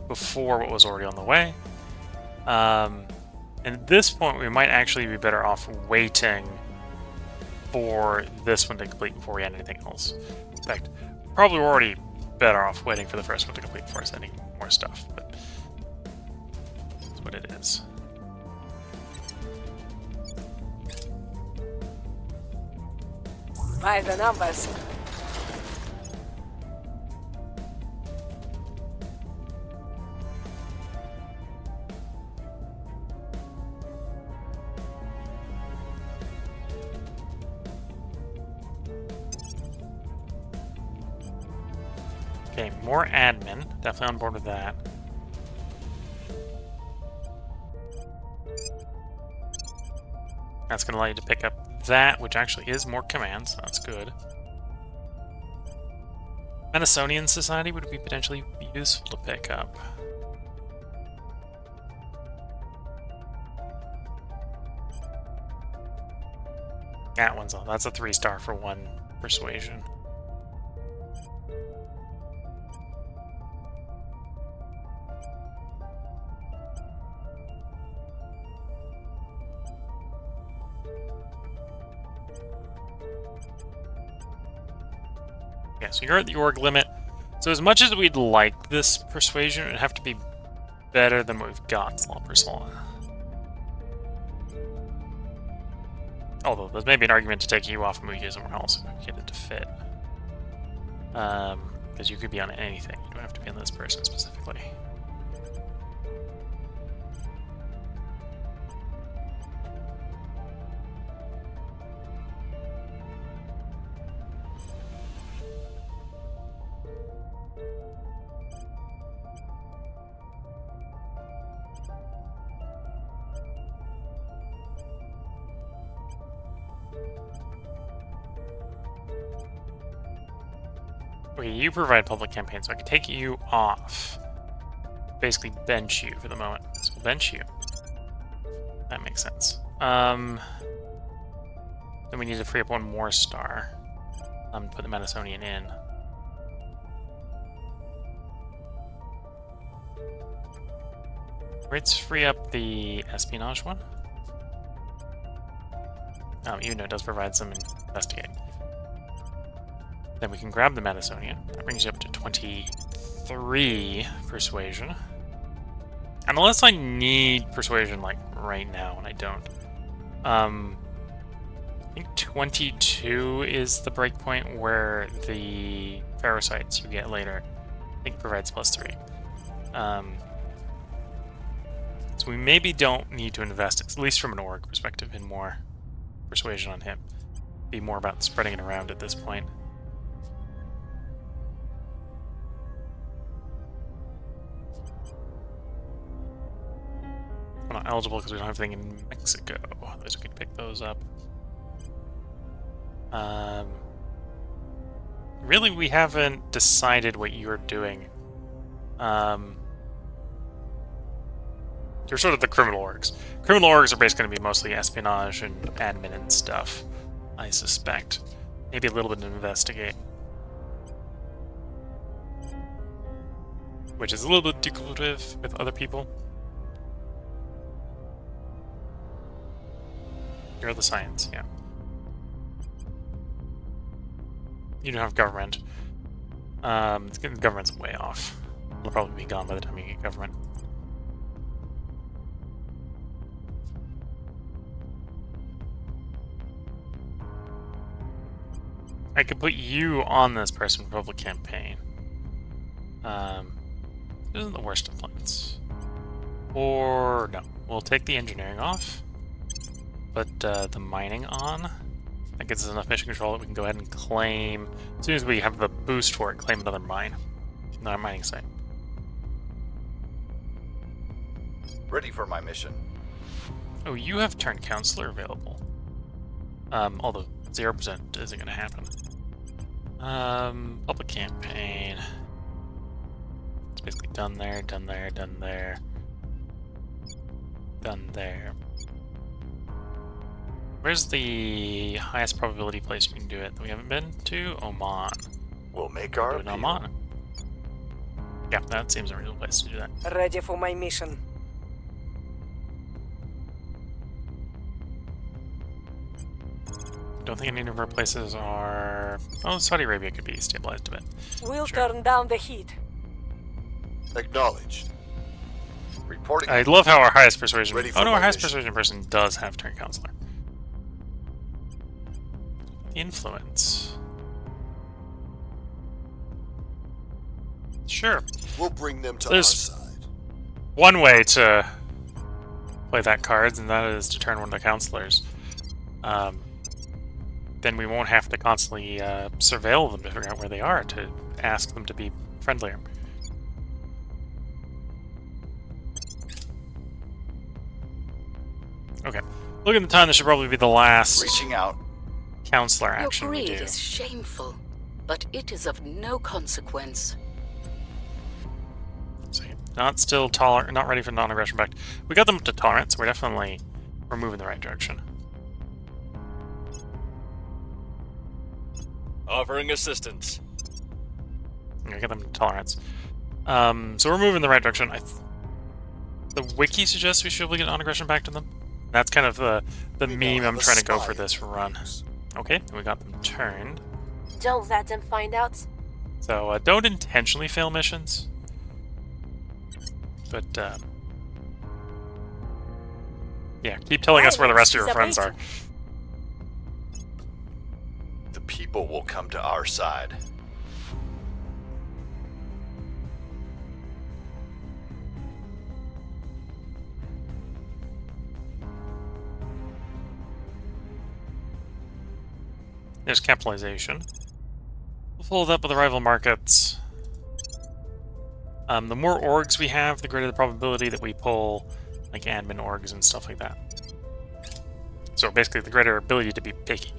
S1: before what was already on the way. And at this point, we might actually be better off waiting for this one to complete before we add anything else. In fact, probably we're already better off waiting for the first one to complete before sending more stuff, but that's what it is.
S5: By the numbers.
S1: Okay, more admin. Definitely on board with that. That's going to allow you to pick up that, which actually is more commands, so that's good. Amazonian Society would be potentially useful to pick up. That one's on. That's a 3-star for 1 persuasion. Yeah, so you're at the org limit. So as much as we'd like this persuasion, it'd have to be better than what we've got slot per slot. Although there's maybe an argument to take you off and move you somewhere else if we get it to fit. Because you could be on anything. You don't have to be on this person specifically. Okay, you provide public campaign, so I can take you off. Basically bench you for the moment. So we'll bench you. That makes sense. Then we need to free up one more star. Put the Madisonian in. Let's free up the espionage one. Even though it does provide some investigate. Then we can grab the Madisonian. That brings you up to 23 persuasion. And unless I need persuasion like right now, and I don't. I think 22 is the breakpoint where the Ferrosites you get later, I think, provides +3. So we maybe don't need to invest, at least from an org perspective, in more persuasion on him. Be more about spreading it around at this point. We're not eligible because we don't have anything in Mexico. Otherwise we could pick those up. Really, we haven't decided what you're doing. You're sort of the criminal orgs. Criminal orgs are basically going to be mostly espionage and admin and stuff, I suspect. Maybe a little bit of investigate. Which is a little bit duplicative with other people. You're the science, yeah. You don't have government. The government's way off. It'll probably be gone by the time you get government. I could put you on this person for public campaign. It isn't the worst of plans. Or no, we'll take the engineering off. But the mining on. That gives us enough mission control that we can go ahead and claim, as soon as we have the boost for it, claim another mine. Another mining site.
S3: Ready for my mission.
S1: Oh, you have turn counselor available. Although 0% isn't going to happen. Public campaign. It's basically done there, done there, done there. Done there. Where's the highest probability place we can do it that we haven't been to? Oman.
S3: We'll make our
S1: Do it in Oman. Yeah, that seems a reasonable place to do that.
S5: Ready for my mission.
S1: Don't think any of our places are... Oh, Saudi Arabia could be stabilized a bit.
S5: We'll
S1: Sure.
S5: turn down the heat.
S6: Acknowledged.
S3: reporting.
S1: I love how our highest persuasion...
S6: Ready for
S1: Oh no, our
S6: my
S1: highest
S6: mission.
S1: persuasion person does have turn counselor. Influence. Sure.
S6: We'll bring them to
S1: There's-
S6: our side.
S1: One way to play that cards, and that is to turn one of the counselors. Then we won't have to constantly surveil them to figure out where they are, to ask them to be friendlier. Okay. Look at the time, this should probably be the last
S3: Reaching out.
S1: counselor
S8: Your
S1: action we
S8: greed
S1: do.
S8: is shameful, but it is of no consequence.
S1: So, not ready for non-aggression pact. We got them up to tolerance, so we're moving in the right direction.
S2: Offering assistance.
S1: Okay, get them to tolerance. So we're moving in the right direction. The wiki suggests we should be able to get non-aggression back to them. That's kind of the
S6: We now
S1: meme
S6: have
S1: I'm
S6: a
S1: trying to go
S6: spy
S1: for this
S6: in the
S1: run.
S6: wings.
S1: Okay, we got them turned.
S5: Don't let them find out.
S1: So don't intentionally fail missions. But yeah, keep telling us where the rest of your friends are.
S3: The people will come to our side.
S1: There's capitalization. We'll follow that up with the rival markets. The more orgs we have, the greater the probability that we pull like admin orgs and stuff like that. So basically, the greater ability to be picky.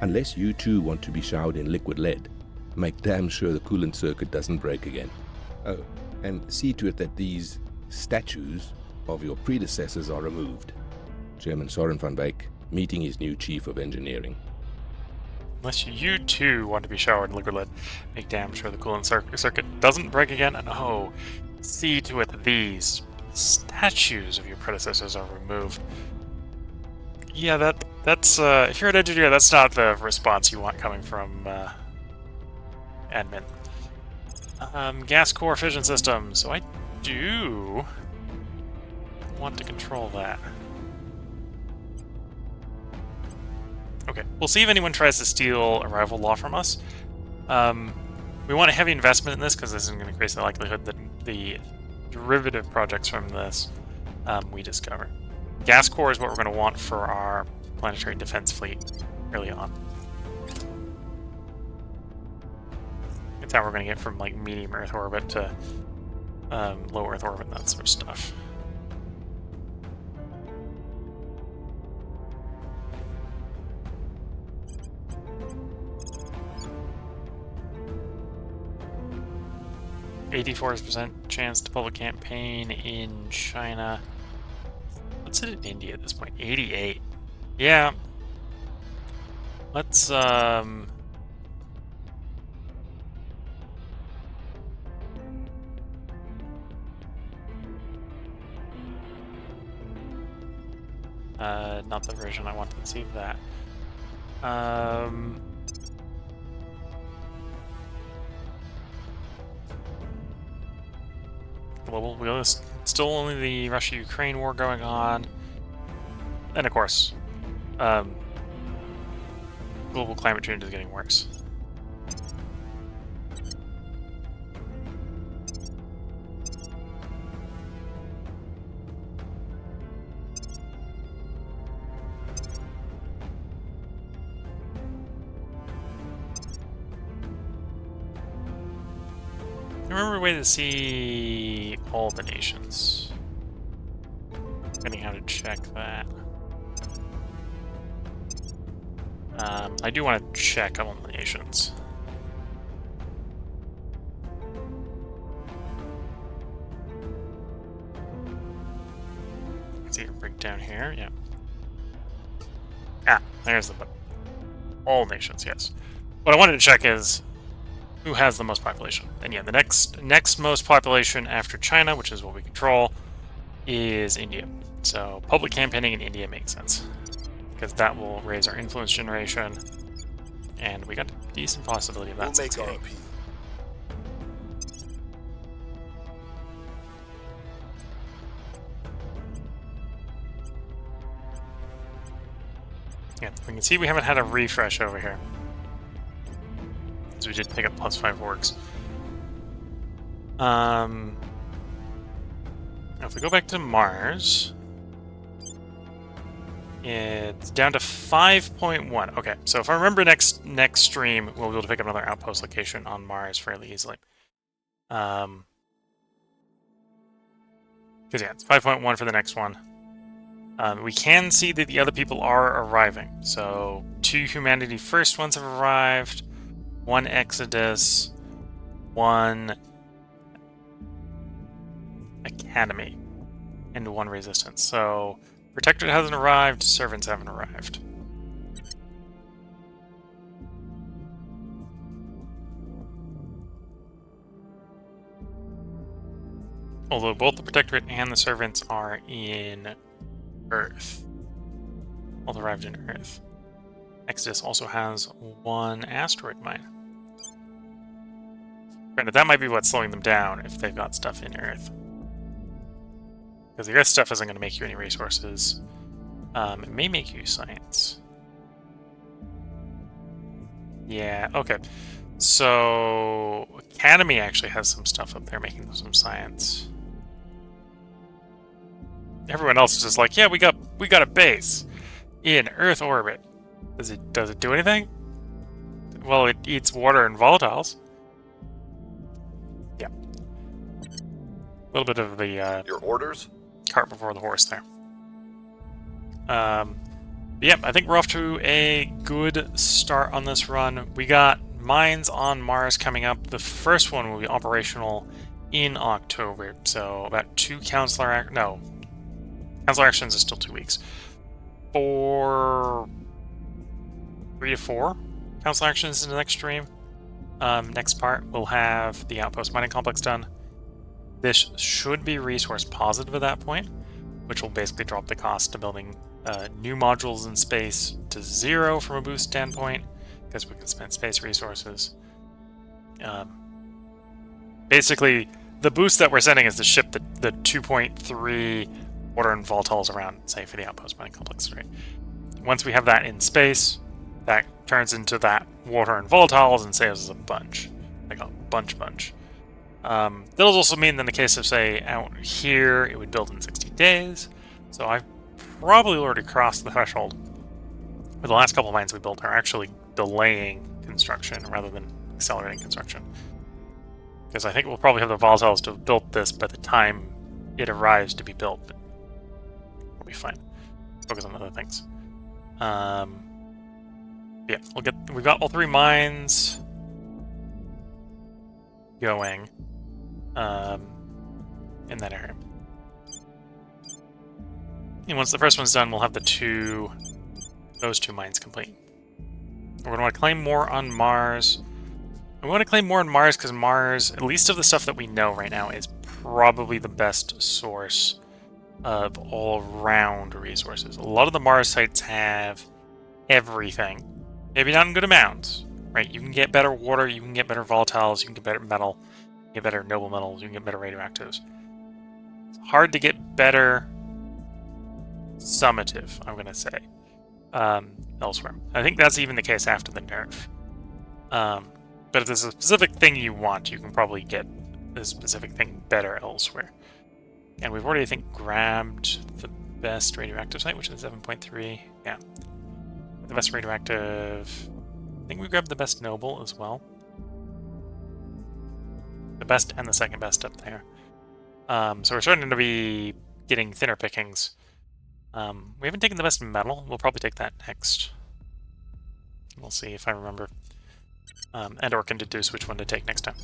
S7: Unless you too want to be showered in liquid lead, make damn sure the coolant circuit doesn't break again. Oh, and see to it that these statues of your predecessors are removed. Chairman Soren van Beek, meeting his new chief of engineering.
S1: Unless you too want to be showered in liquid lead, make damn sure the coolant circuit doesn't break again. And oh, see to it that these statues of your predecessors are removed. Yeah, that's if you're an engineer, that's not the response you want coming from admin. Gas core fission system. So I do want to control that. Okay, we'll see if anyone tries to steal arrival law from us. We want a heavy investment in this because this is going to increase the likelihood that the derivative projects from this we discover. Gas core is what we're going to want for our planetary defense fleet early on. It's how we're going to get from like medium Earth orbit to low Earth orbit, that sort of stuff. %84% chance to public campaign in China. What's it in India at this point? 88. Yeah. Let's not the version I want to see that. Global. We still only the Russia-Ukraine war going on, and of course, global climate change is getting worse. Remember a way to see all the nations. Forgetting how to check that. I do want to check all the nations. Let's see your breakdown here. Yeah. Ah, there's the button. All nations, yes. What I wanted to check is who has the most population. And yeah, the next most population after China, which is what we control, is India. So public campaigning in India makes sense, because that will raise our influence generation, and we got a decent possibility of that.
S6: We'll make our appeal.
S1: Yeah, we can see we haven't had a refresh over here. So we did pick up +5 orgs. If we go back to Mars, it's down to 5.1. Okay, so if I remember next stream, we'll be able to pick up another outpost location on Mars fairly easily. Because yeah, it's 5.1 for the next one. We can see that the other people are arriving. So 2 Humanity First ones have arrived, 1 Exodus, 1 Academy, and 1 Resistance. So Protectorate hasn't arrived, Servants haven't arrived. Although both the Protectorate and the Servants are in Earth. All arrived in Earth. Exodus also has 1 asteroid mine. Granted, that might be what's slowing them down if they've got stuff in Earth. Because the Earth stuff isn't going to make you any resources. It may make you science. Yeah, okay. So Academy actually has some stuff up there making some science. Everyone else is just like, yeah, we got a base in Earth orbit. Does it do anything? Well, it eats water and volatiles. Yeah. A little bit of the
S3: Your orders?
S1: cart before the horse there. Yeah, I think we're off to a good start on this run. We got mines on Mars coming up. The first one will be operational in October, so about 2 counselor actions is still 2 weeks. 3 to 4 counselor actions in the next stream. Next part, we'll have the outpost mining complex done. This should be resource positive at that point, which will basically drop the cost to building new modules in space to 0 from a boost standpoint, because we can spend space resources. Basically, the boost that we're sending is to ship the 2.3 water and volatiles around, say, for the outpost mining complex, right? Once we have that in space, that turns into that water and volatiles and saves us a bunch. Like a bunch. That'll also mean in the case of, say, out here, it would build in 60 days. So I've probably already crossed the threshold. But the last couple of mines we built are actually delaying construction rather than accelerating construction. Because I think we'll probably have the volatiles to have built this by the time it arrives to be built. But we'll be fine. Focus on other things. Yeah, we've got all 3 mines going in that area. And once the first one's done, we'll have those 2 mines complete. We're going to want to claim more on Mars. We want to claim more on Mars because Mars, at least of the stuff that we know right now, is probably the best source of all-round resources. A lot of the Mars sites have everything. Maybe not in good amounts, right? You can get better water, you can get better volatiles, you can get better metal, you can get better noble metals, you can get better radioactives. It's hard to get better summative, I'm going to say, elsewhere. I think that's even the case after the nerf. But if there's a specific thing you want, you can probably get a specific thing better elsewhere. And we've already, I think, grabbed the best radioactive site, which is 7.3. Yeah. The best radioactive... I think we grabbed the best noble as well. The best and the second best up there. So we're starting to be getting thinner pickings. We haven't taken the best metal. We'll probably take that next. We'll see if I remember. And or can deduce which one to take next time.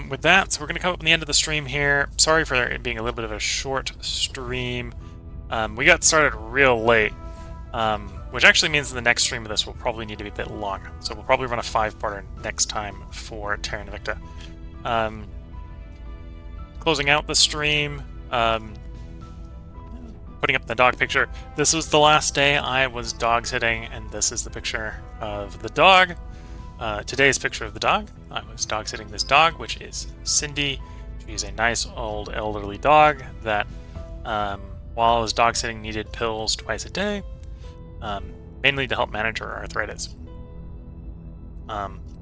S1: With that, so we're going to come up on the end of the stream here. Sorry for it being a little bit of a short stream. We got started real late, which actually means the next stream of this will probably need to be a bit longer. So we'll probably run a 5-parter next time for Terra Invicta. Closing out the stream, putting up the dog picture. This was the last day I was dog sitting, and this is the picture of the dog. Today's picture of the dog. I was dog sitting this dog, which is Cindy. She's a nice old elderly dog that, while I was dog sitting, needed pills twice a day, mainly to help manage her arthritis.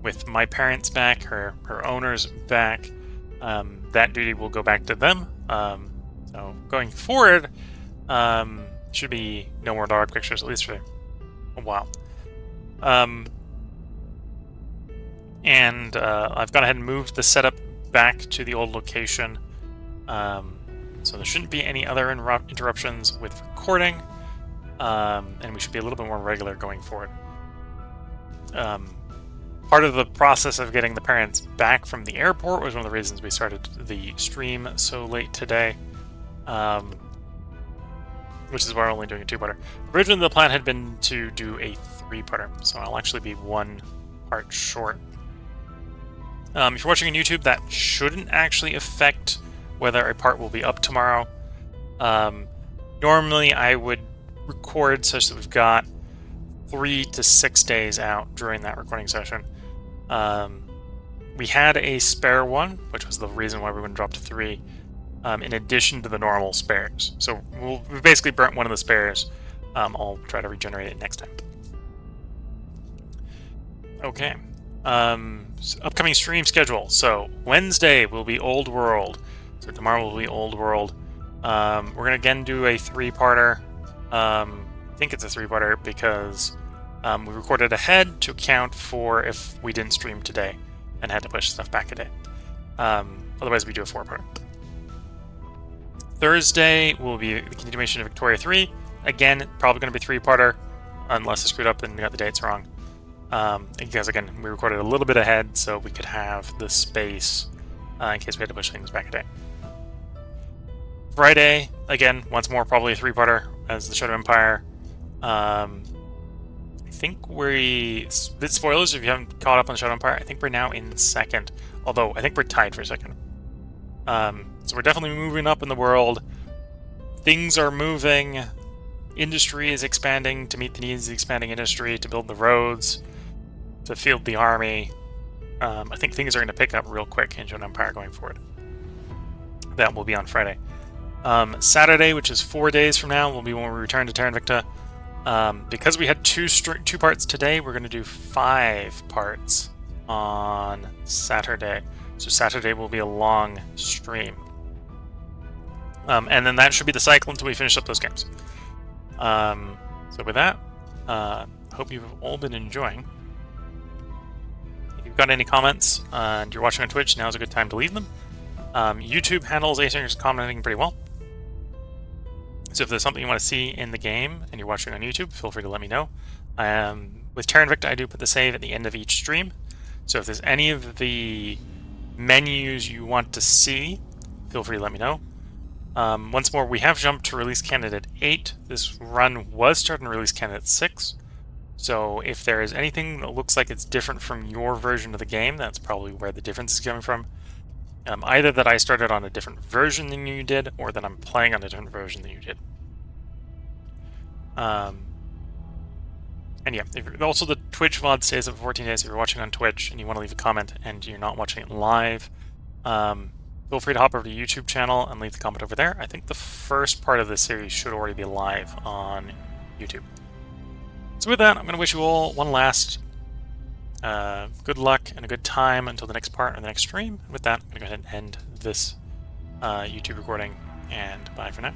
S1: With my parents back, her owners back, that duty will go back to them. So going forward, should be no more dog pictures, at least for a while. And I've gone ahead and moved the setup back to the old location. So there shouldn't be any other interruptions with recording. And we should be a little bit more regular going forward. Part of the process of getting the parents back from the airport was one of the reasons we started the stream so late today. Which is why we're only doing a 2-parter. Originally the plan had been to do a 3-parter, so I'll actually be 1 part short. If you're watching on YouTube, that shouldn't actually affect whether a part will be up tomorrow. Normally, I would record such that we've got 3 to 6 days out during that recording session. We had a spare one, which was the reason why we went drop to 3, in addition to the normal spares. So we basically burnt one of the spares. I'll try to regenerate it next time. Okay. Upcoming stream schedule. So Wednesday will be Old World. So tomorrow will be Old World. We're gonna again do a 3-parter. I think it's a 3-parter because we recorded ahead to account for if we didn't stream today and had to push stuff back a day. Otherwise, we do a 4-parter. Thursday will be the continuation of Victoria 3. Again, probably going to be 3-parter unless I screwed up and got the dates wrong. Because again, we recorded a little bit ahead so we could have the space in case we had to push things back a day. Friday, again, once more, probably a 3-parter as the Shadow Empire. I think bit spoilers if you haven't caught up on Shadow Empire. I think we're now in 2nd, although I think we're tied for 2nd. So we're definitely moving up in the world. Things are moving. Industry is expanding to meet the needs of the expanding industry, to build the roads, to field the army. I think things are going to pick up real quick in Shadow Empire going forward. That will be on Friday. Saturday, which is 4 days from now, will be when we return to Terra Invicta. Because we had 2 parts today, we're going to do 5 parts on Saturday. So Saturday will be a long stream. And then that should be the cycle until we finish up those games. So with that, hope you've all been enjoying. If you've got any comments and you're watching on Twitch, now's a good time to leave them. YouTube handles asynchronous commenting pretty well. So if there's something you want to see in the game and you're watching on YouTube, feel free to let me know. With Terra Invicta, I do put the save at the end of each stream. So if there's any of the menus you want to see, feel free to let me know. Once more, we have jumped to release candidate 8. This run was starting to release candidate 6. So if there is anything that looks like it's different from your version of the game, that's probably where the difference is coming from. Either that I started on a different version than you did, or that I'm playing on a different version than you did. And yeah, also the Twitch VOD stays up for 14 days. If you're watching on Twitch and you want to leave a comment and you're not watching it live, feel free to hop over to the YouTube channel and leave the comment over there. I think the first part of this series should already be live on YouTube. So with that, I'm going to wish you all one last good luck and a good time until the next part or the next stream. With that, I'm going to go ahead and end this YouTube recording, and bye for now.